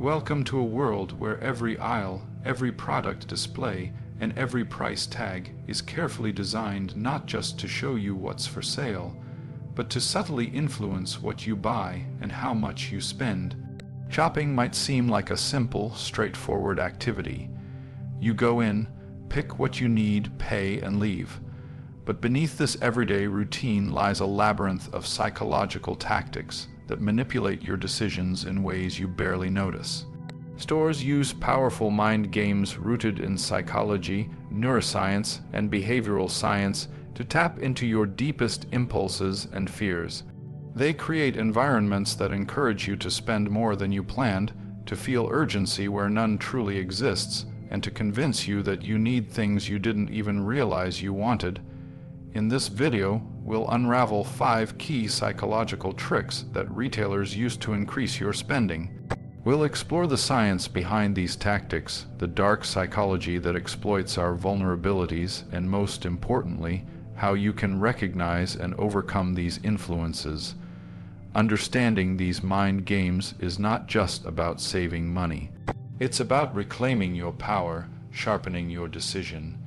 Welcome to a world where every aisle, every product display, and every price tag is carefully designed not just to show you what's for sale, but to subtly influence what you buy and how much you spend. Shopping might seem like a simple, straightforward activity. You go in, pick what you need, pay, and leave. But beneath this everyday routine lies a labyrinth of psychological tactics that manipulate your decisions in ways you barely notice. Stores use powerful mind games rooted in psychology, neuroscience, and behavioral science to tap into your deepest impulses and fears. They create environments that encourage you to spend more than you planned, to feel urgency where none truly exists, and to convince you that you need things you didn't even realize you wanted. In this video, we'll unravel 5 key psychological tricks that retailers use to increase your spending. We'll explore the science behind these tactics, the dark psychology that exploits our vulnerabilities, and most importantly, how you can recognize and overcome these influences. Understanding these mind games is not just about saving money. It's about reclaiming your power, sharpening your decision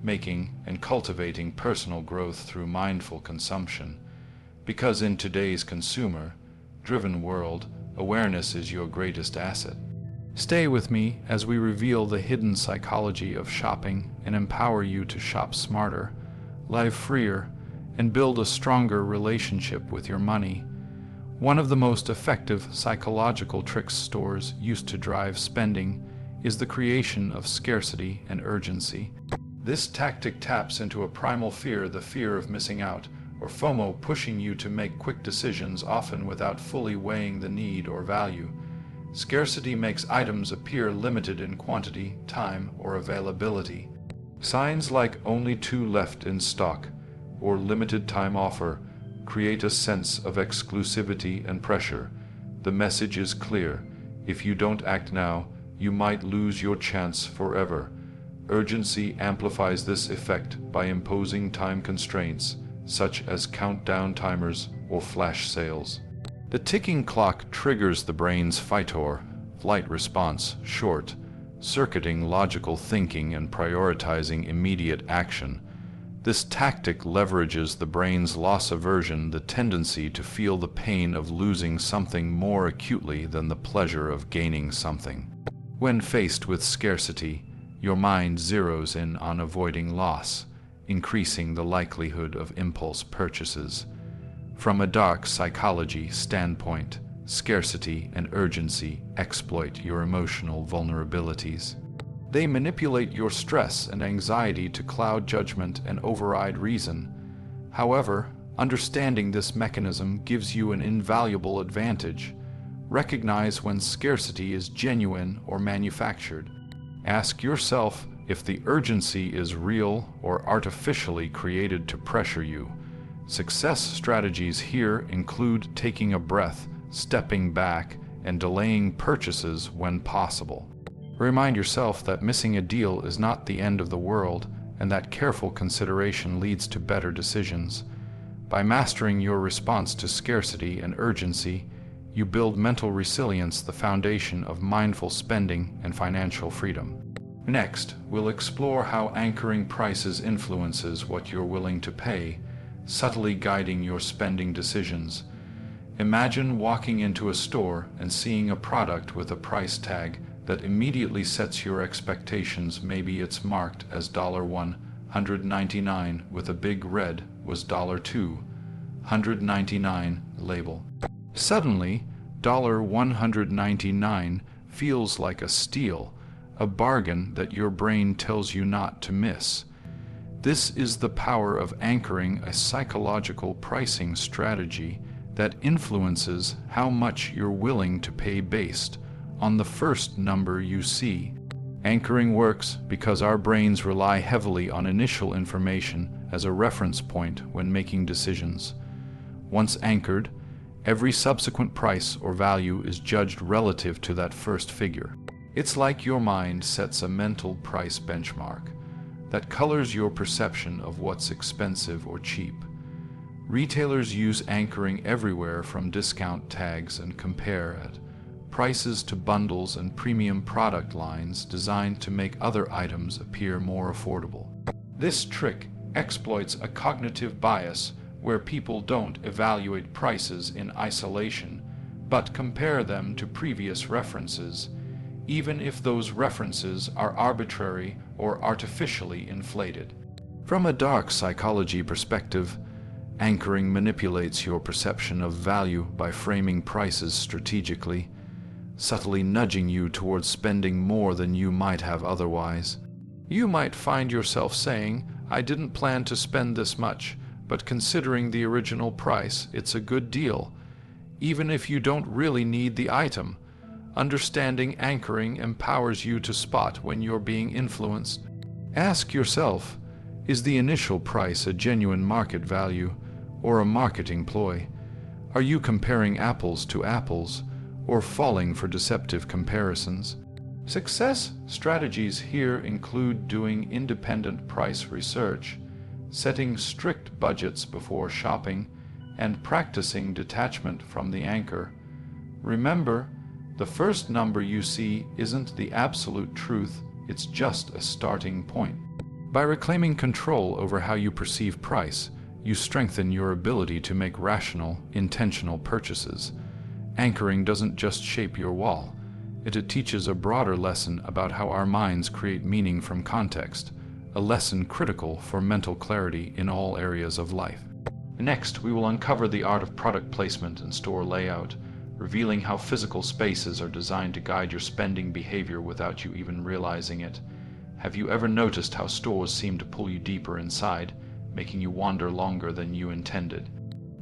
making, and cultivating personal growth through mindful consumption. Because in today's consumer-driven world, awareness is your greatest asset. Stay with me as we reveal the hidden psychology of shopping and empower you to shop smarter, live freer, and build a stronger relationship with your money. One of the most effective psychological tricks stores use to drive spending is the creation of scarcity and urgency. This tactic taps into a primal fear, the fear of missing out, or FOMO, pushing you to make quick decisions, often without fully weighing the need or value. Scarcity makes items appear limited in quantity, time, or availability. Signs like "only 2 left in stock" or "limited time offer" create a sense of exclusivity and pressure. The message is clear: if you don't act now, you might lose your chance forever. Urgency amplifies this effect by imposing time constraints, such as countdown timers or flash sales. The ticking clock triggers the brain's fight-or-flight response, short-circuiting logical thinking and prioritizing immediate action. This tactic leverages the brain's loss aversion, the tendency to feel the pain of losing something more acutely than the pleasure of gaining something. When faced with scarcity, your mind zeroes in on avoiding loss, increasing the likelihood of impulse purchases. From a dark psychology standpoint, scarcity and urgency exploit your emotional vulnerabilities. They manipulate your stress and anxiety to cloud judgment and override reason. However, understanding this mechanism gives you an invaluable advantage. Recognize when scarcity is genuine or manufactured. Ask yourself if the urgency is real or artificially created to pressure you. Success strategies here include taking a breath, stepping back, and delaying purchases when possible. Remind yourself that missing a deal is not the end of the world, and that careful consideration leads to better decisions. By mastering your response to scarcity and urgency, you build mental resilience, the foundation of mindful spending and financial freedom. Next, we'll explore how anchoring prices influences what you're willing to pay, subtly guiding your spending decisions. Imagine walking into a store and seeing a product with a price tag that immediately sets your expectations. Maybe it's marked as $199 with a big red was $299 label. Suddenly, $199 feels like a steal, a bargain that your brain tells you not to miss. This is the power of anchoring, a psychological pricing strategy that influences how much you're willing to pay based on the first number you see. Anchoring works because our brains rely heavily on initial information as a reference point when making decisions. Once anchored, every subsequent price or value is judged relative to that first figure. It's like your mind sets a mental price benchmark that colors your perception of what's expensive or cheap. Retailers use anchoring everywhere, from discount tags and compare at prices to bundles and premium product lines designed to make other items appear more affordable. This trick exploits a cognitive bias where people don't evaluate prices in isolation, but compare them to previous references, even if those references are arbitrary or artificially inflated. From a dark psychology perspective, anchoring manipulates your perception of value by framing prices strategically, subtly nudging you towards spending more than you might have otherwise. You might find yourself saying, "I didn't plan to spend this much, but considering the original price, it's a good deal," even if you don't really need the item. Understanding anchoring empowers you to spot when you're being influenced. Ask yourself, is the initial price a genuine market value or a marketing ploy? Are you comparing apples to apples or falling for deceptive comparisons? Success strategies here include doing independent price research, setting strict budgets before shopping, and practicing detachment from the anchor. Remember, the first number you see isn't the absolute truth, it's just a starting point. By reclaiming control over how you perceive price, you strengthen your ability to make rational, intentional purchases. Anchoring doesn't just shape your wall, it teaches a broader lesson about how our minds create meaning from context, a lesson critical for mental clarity in all areas of life. Next, we will uncover the art of product placement and store layout, revealing how physical spaces are designed to guide your spending behavior without you even realizing it. Have you ever noticed how stores seem to pull you deeper inside, making you wander longer than you intended?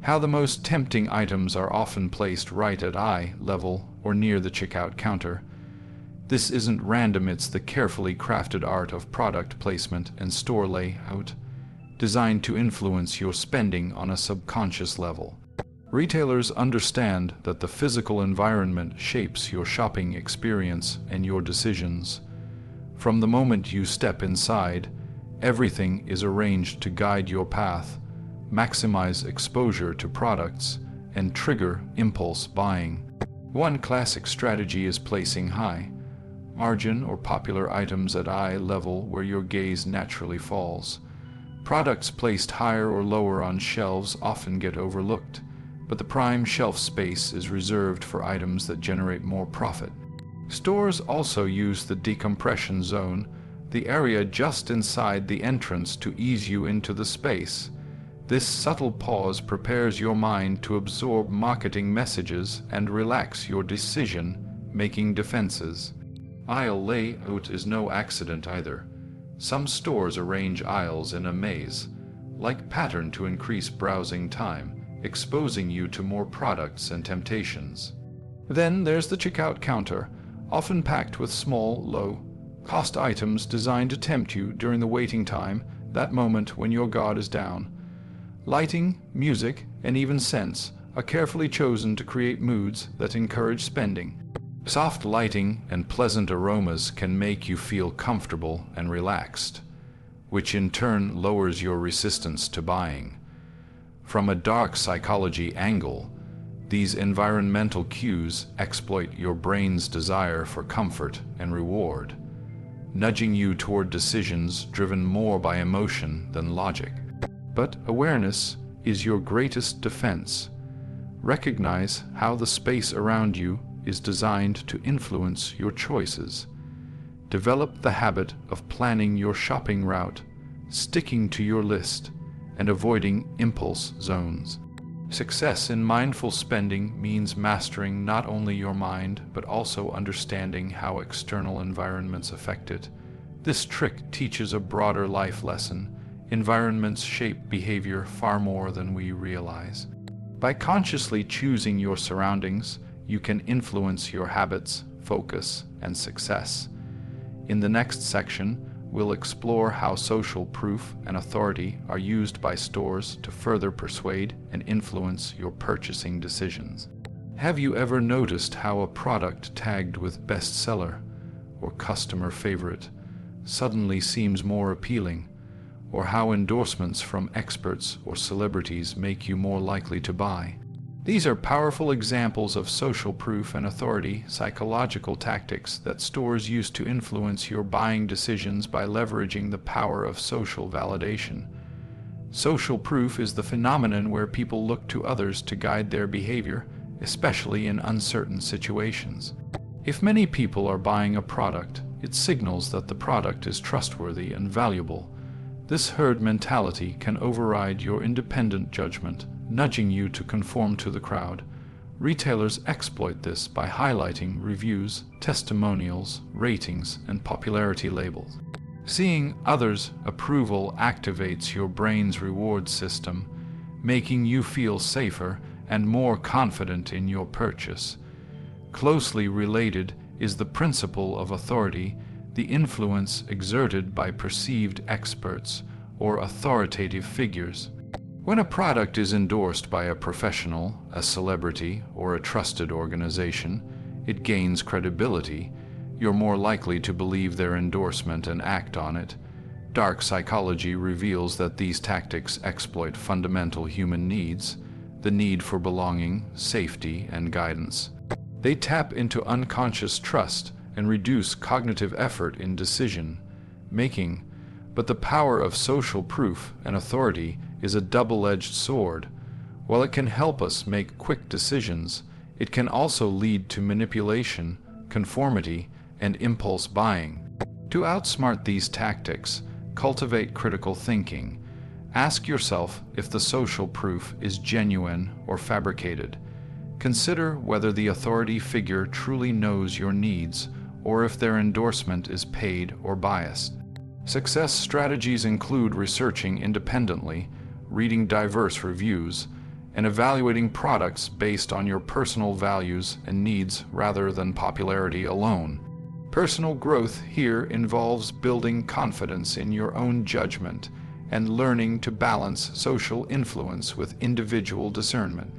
How the most tempting items are often placed right at eye level or near the checkout counter. This isn't random, it's the carefully crafted art of product placement and store layout, designed to influence your spending on a subconscious level. Retailers understand that the physical environment shapes your shopping experience and your decisions. From the moment you step inside, everything is arranged to guide your path, maximize exposure to products, and trigger impulse buying. One classic strategy is placing high margin or popular items at eye level where your gaze naturally falls. Products placed higher or lower on shelves often get overlooked, but the prime shelf space is reserved for items that generate more profit. Stores also use the decompression zone, the area just inside the entrance, to ease you into the space. This subtle pause prepares your mind to absorb marketing messages and relax your decision-making defenses. Aisle layout is no accident either. Some stores arrange aisles in a maze-like pattern to increase browsing time, exposing you to more products and temptations. Then there's the checkout counter, often packed with small, low-cost items designed to tempt you during the waiting time, that moment when your guard is down. Lighting, music, and even scents are carefully chosen to create moods that encourage spending. Soft lighting and pleasant aromas can make you feel comfortable and relaxed, which in turn lowers your resistance to buying. From a dark psychology angle, these environmental cues exploit your brain's desire for comfort and reward, nudging you toward decisions driven more by emotion than logic. But awareness is your greatest defense. Recognize how the space around you is designed to influence your choices. Develop the habit of planning your shopping route, sticking to your list, and avoiding impulse zones. Success in mindful spending means mastering not only your mind, but also understanding how external environments affect it. This trick teaches a broader life lesson. Environments shape behavior far more than we realize. By consciously choosing your surroundings, you can influence your habits, focus, and success. In the next section, we'll explore how social proof and authority are used by stores to further persuade and influence your purchasing decisions. Have you ever noticed how a product tagged with bestseller or customer favorite suddenly seems more appealing, or how endorsements from experts or celebrities make you more likely to buy? These are powerful examples of social proof and authority psychological tactics that stores use to influence your buying decisions by leveraging the power of social validation. Social proof is the phenomenon where people look to others to guide their behavior, especially in uncertain situations. If many people are buying a product, it signals that the product is trustworthy and valuable. This herd mentality can override your independent judgment, nudging you to conform to the crowd. Retailers exploit this by highlighting reviews, testimonials, ratings, and popularity labels. Seeing others' approval activates your brain's reward system, making you feel safer and more confident in your purchase. Closely related is the principle of authority, the influence exerted by perceived experts or authoritative figures. When a product is endorsed by a professional, a celebrity, or a trusted organization, it gains credibility. You're more likely to believe their endorsement and act on it. Dark psychology reveals that these tactics exploit fundamental human needs, the need for belonging, safety, and guidance. They tap into unconscious trust and reduce cognitive effort in decision making, but the power of social proof and authority is a double-edged sword. While it can help us make quick decisions, it can also lead to manipulation, conformity, and impulse buying. To outsmart these tactics, cultivate critical thinking. Ask yourself if the social proof is genuine or fabricated. Consider whether the authority figure truly knows your needs or if their endorsement is paid or biased. Success strategies include researching independently, reading diverse reviews, and evaluating products based on your personal values and needs rather than popularity alone. Personal growth here involves building confidence in your own judgment and learning to balance social influence with individual discernment.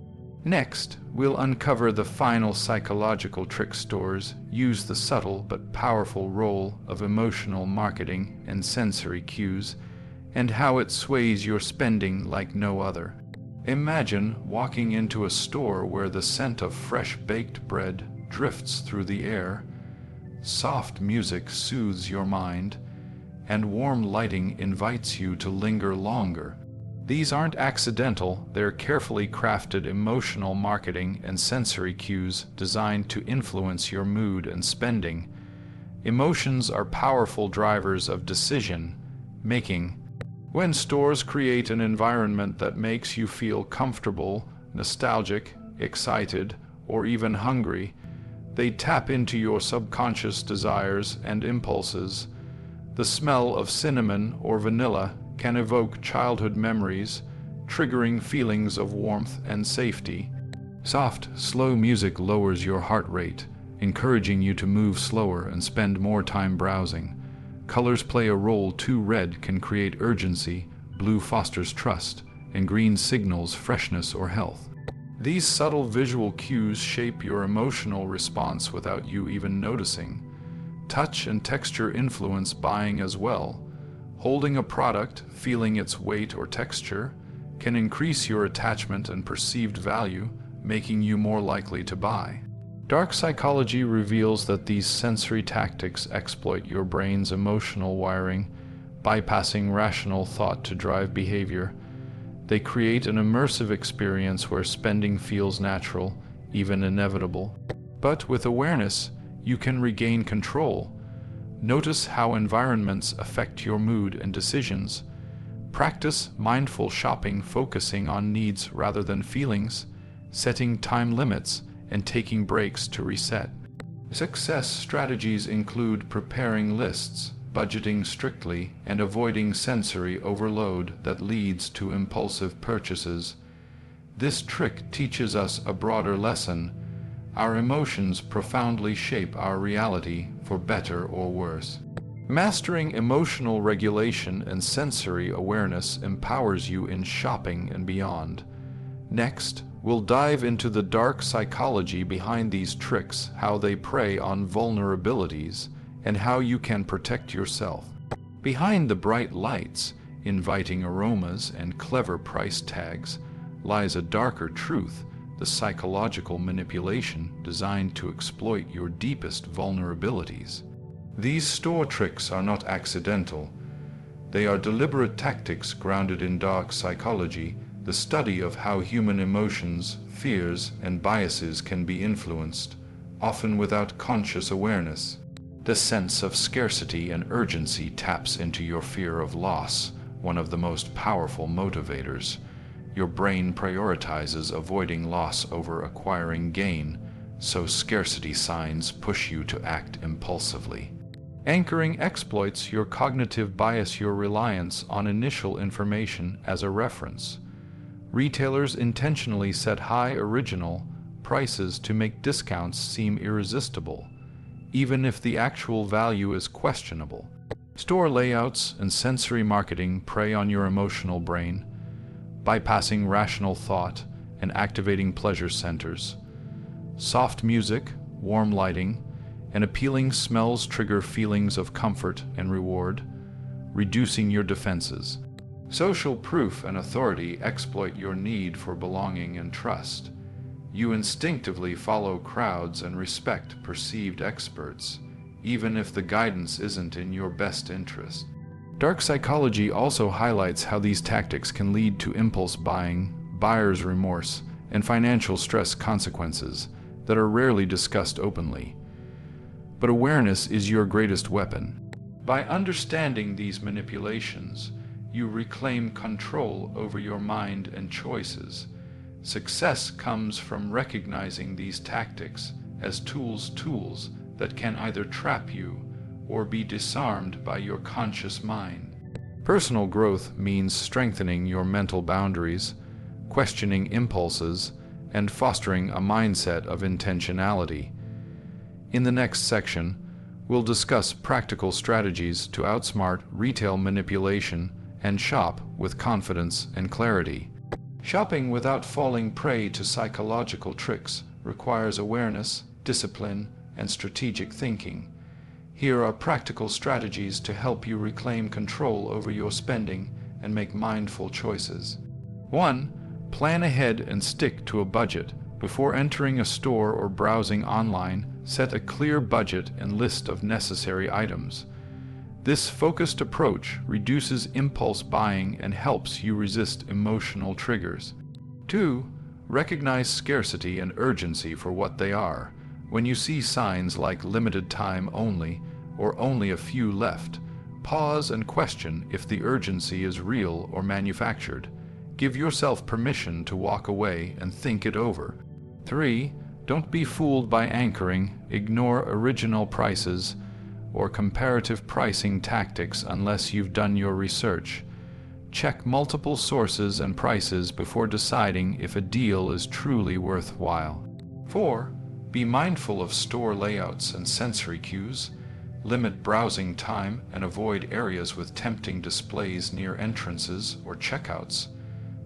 Next, we'll uncover the final psychological trick stores use the subtle but powerful role of emotional marketing and sensory cues, and how it sways your spending like no other. Imagine walking into a store where the scent of fresh baked bread drifts through the air, soft music soothes your mind, and warm lighting invites you to linger longer. These aren't accidental, they're carefully crafted emotional marketing and sensory cues designed to influence your mood and spending. Emotions are powerful drivers of decision making. When stores create an environment that makes you feel comfortable, nostalgic, excited, or even hungry, they tap into your subconscious desires and impulses. The smell of cinnamon or vanilla can evoke childhood memories, triggering feelings of warmth and safety. Soft, slow music lowers your heart rate, encouraging you to move slower and spend more time browsing. Colors play a role too. Red can create urgency, blue fosters trust, and green signals freshness or health. These subtle visual cues shape your emotional response without you even noticing. Touch and texture influence buying as well. Holding a product, feeling its weight or texture, can increase your attachment and perceived value, making you more likely to buy. Dark psychology reveals that these sensory tactics exploit your brain's emotional wiring, bypassing rational thought to drive behavior. They create an immersive experience where spending feels natural, even inevitable. But with awareness, you can regain control. Notice how environments affect your mood and decisions. Practice mindful shopping, focusing on needs rather than feelings, setting time limits, and taking breaks to reset. Success strategies include preparing lists, budgeting strictly, and avoiding sensory overload that leads to impulsive purchases. This trick teaches us a broader lesson. Our emotions profoundly shape our reality, for better or worse. Mastering emotional regulation and sensory awareness empowers you in shopping and beyond. Next, we'll dive into the dark psychology behind these tricks, how they prey on vulnerabilities, and how you can protect yourself. Behind the bright lights, inviting aromas, and clever price tags lies a darker truth, the psychological manipulation designed to exploit your deepest vulnerabilities. These store tricks are not accidental. They are deliberate tactics grounded in dark psychology, the study of how human emotions, fears, and biases can be influenced, often without conscious awareness. The sense of scarcity and urgency taps into your fear of loss, one of the most powerful motivators. Your brain prioritizes avoiding loss over acquiring gain, so scarcity signs push you to act impulsively. Anchoring exploits your cognitive bias, your reliance on initial information as a reference. Retailers intentionally set high original prices to make discounts seem irresistible, even if the actual value is questionable. Store layouts and sensory marketing prey on your emotional brain, bypassing rational thought and activating pleasure centers. Soft music, warm lighting, and appealing smells trigger feelings of comfort and reward, reducing your defenses. Social proof and authority exploit your need for belonging and trust. You instinctively follow crowds and respect perceived experts, even if the guidance isn't in your best interest. Dark psychology also highlights how these tactics can lead to impulse buying, buyer's remorse, and financial stress consequences that are rarely discussed openly. But awareness is your greatest weapon. By understanding these manipulations, you reclaim control over your mind and choices. Success comes from recognizing these tactics as tools that can either trap you or be disarmed by your conscious mind. Personal growth means strengthening your mental boundaries, questioning impulses, and fostering a mindset of intentionality. In the next section, we'll discuss practical strategies to outsmart retail manipulation and shop with confidence and clarity. Shopping without falling prey to psychological tricks requires awareness, discipline, and strategic thinking. Here are practical strategies to help you reclaim control over your spending and make mindful choices. 1. Plan ahead and stick to a budget. Before entering a store or browsing online, set a clear budget and list of necessary items. This focused approach reduces impulse buying and helps you resist emotional triggers. 2. Recognize scarcity and urgency for what they are. When you see signs like limited time only or only a few left, pause and question if the urgency is real or manufactured. Give yourself permission to walk away and think it over. 3. Don't be fooled by anchoring. Ignore original prices or comparative pricing tactics unless you've done your research. Check multiple sources and prices before deciding if a deal is truly worthwhile. 4. Be mindful of store layouts and sensory cues. Limit browsing time and avoid areas with tempting displays near entrances or checkouts.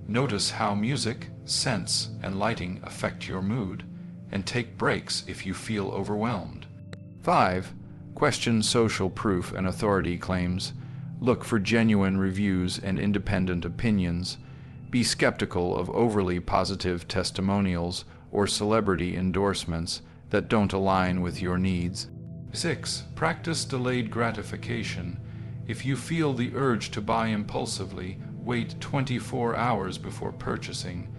Notice how music, scents, and lighting affect your mood, and take breaks if you feel overwhelmed. 5. Question social proof and authority claims. Look for genuine reviews and independent opinions. Be skeptical of overly positive testimonials or celebrity endorsements that don't align with your needs. 6. Practice delayed gratification. If you feel the urge to buy impulsively, wait 24 hours before purchasing.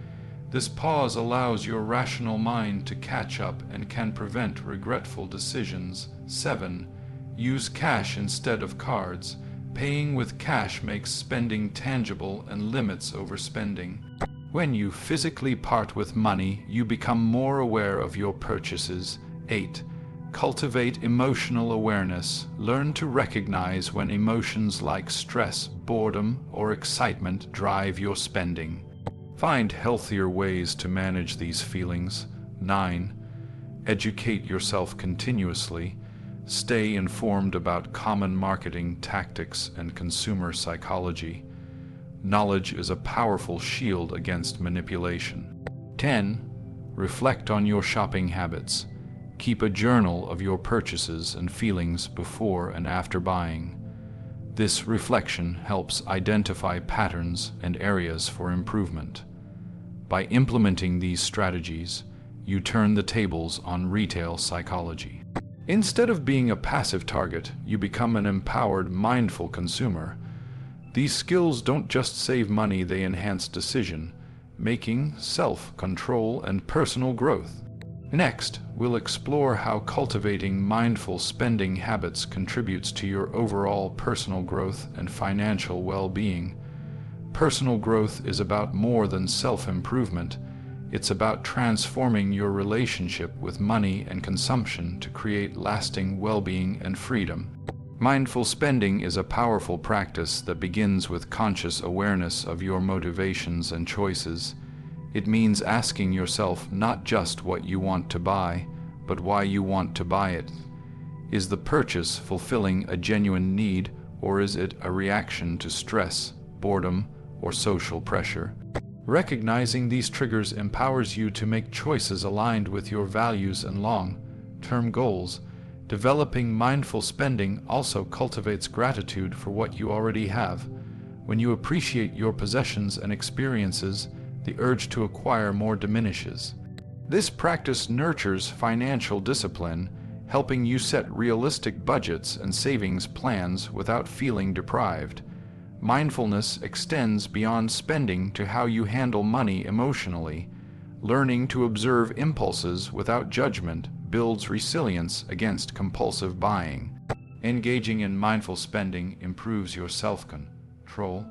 This pause allows your rational mind to catch up and can prevent regretful decisions. 7. Use cash instead of cards. Paying with cash makes spending tangible and limits overspending. When you physically part with money, you become more aware of your purchases. 8. Cultivate emotional awareness. Learn to recognize when emotions like stress, boredom, or excitement drive your spending. Find healthier ways to manage these feelings. 9. Educate yourself continuously. Stay informed about common marketing tactics and consumer psychology. Knowledge is a powerful shield against manipulation. 10. Reflect on your shopping habits. Keep a journal of your purchases and feelings before and after buying. This reflection helps identify patterns and areas for improvement. By implementing these strategies, you turn the tables on retail psychology. Instead of being a passive target, you become an empowered, mindful consumer. These skills don't just save money, they enhance decision-making, self-control, and personal growth. Next, we'll explore how cultivating mindful spending habits contributes to your overall personal growth and financial well-being. Personal growth is about more than self-improvement. It's about transforming your relationship with money and consumption to create lasting well-being and freedom. Mindful spending is a powerful practice that begins with conscious awareness of your motivations and choices. It means asking yourself not just what you want to buy, but why you want to buy it. Is the purchase fulfilling a genuine need, or is it a reaction to stress, boredom, or social pressure? Recognizing these triggers empowers you to make choices aligned with your values and long-term goals. Developing mindful spending also cultivates gratitude for what you already have. When you appreciate your possessions and experiences, the urge to acquire more diminishes. This practice nurtures financial discipline, helping you set realistic budgets and savings plans without feeling deprived. Mindfulness extends beyond spending to how you handle money emotionally. Learning to observe impulses without judgment builds resilience against compulsive buying. Engaging in mindful spending improves your self-control,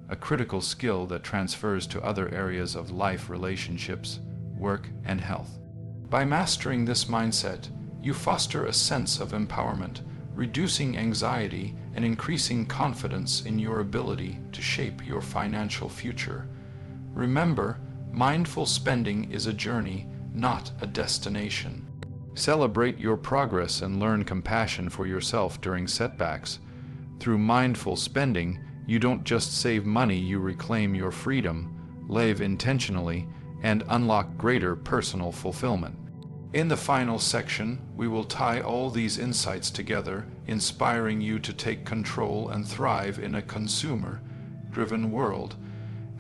a critical skill that transfers to other areas of life: relationships, work, and health. By mastering this mindset, you foster a sense of empowerment, reducing anxiety and increasing confidence in your ability to shape your financial future. Remember, mindful spending is a journey, not a destination. Celebrate your progress and learn compassion for yourself during setbacks. Through mindful spending, you don't just save money, you reclaim your freedom, live intentionally, and unlock greater personal fulfillment. In the final section, we will tie all these insights together, inspiring you to take control and thrive in a consumer-driven world.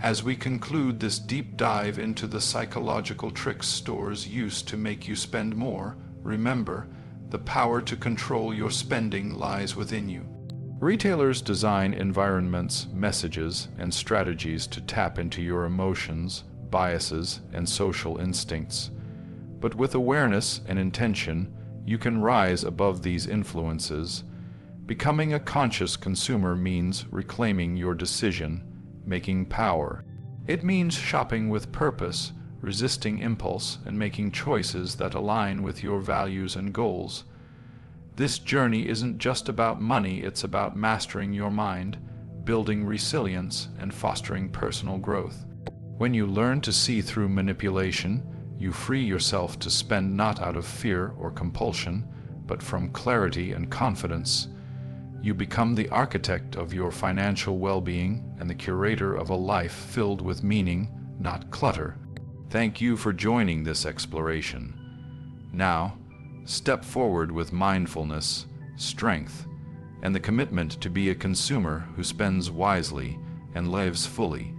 As we conclude this deep dive into the psychological tricks stores use to make you spend more, remember, the power to control your spending lies within you. Retailers design environments, messages, and strategies to tap into your emotions, biases, and social instincts. But with awareness and intention, you can rise above these influences. Becoming a conscious consumer means reclaiming your decision-making power. It means shopping with purpose, resisting impulse, and making choices that align with your values and goals. This journey isn't just about money, it's about mastering your mind, building resilience, and fostering personal growth. When you learn to see through manipulation, you free yourself to spend not out of fear or compulsion, but from clarity and confidence. You become the architect of your financial well-being and the curator of a life filled with meaning, not clutter. Thank you for joining this exploration. Now, step forward with mindfulness, strength, and the commitment to be a consumer who spends wisely and lives fully.